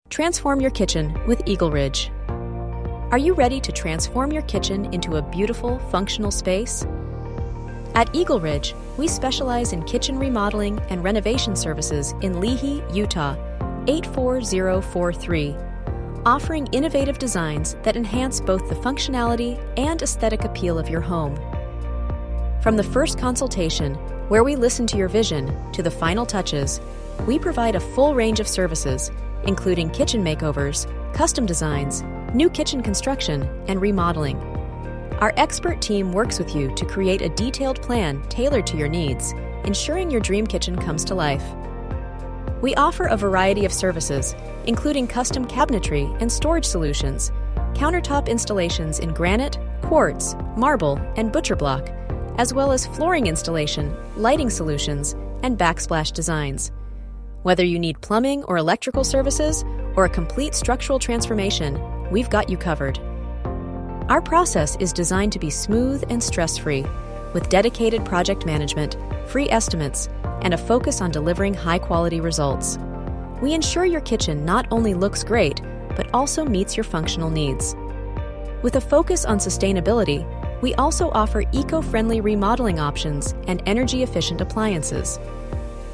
Transform your kitchen with EagleRidge. Are you ready to transform your kitchen into a beautiful, functional space? At EagleRidge, we specialize in kitchen remodeling and renovation services in Lehi, Utah, 84043, offering innovative designs that enhance both the functionality and aesthetic appeal of your home. From the first consultation, where we listen to your vision, to the final touches, we provide a full range of services, including kitchen makeovers, custom designs, new kitchen construction, and remodeling. Our expert team works with you to create a detailed plan tailored to your needs, ensuring your dream kitchen comes to life. We offer a variety of services, including custom cabinetry and storage solutions, countertop installations in granite, quartz, marble, and butcher block, as well as flooring installation, lighting solutions, and backsplash designs. Whether you need plumbing or electrical services, or a complete structural transformation, we've got you covered. Our process is designed to be smooth and stress-free, with dedicated project management, free estimates, and a focus on delivering high-quality results. We ensure your kitchen not only looks great, but also meets your functional needs. With a focus on sustainability, we also offer eco-friendly remodeling options and energy-efficient appliances.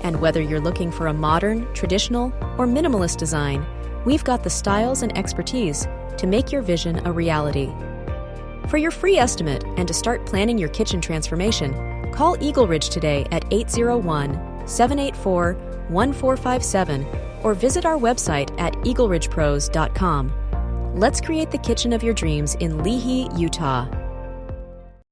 And whether you're looking for a modern, traditional, or minimalist design, we've got the styles and expertise to make your vision a reality. For your free estimate and to start planning your kitchen transformation, call EagleRidge today at 801-784-1457 or visit our website at eagleridgepros.com. Let's create the kitchen of your dreams in Lehi, Utah.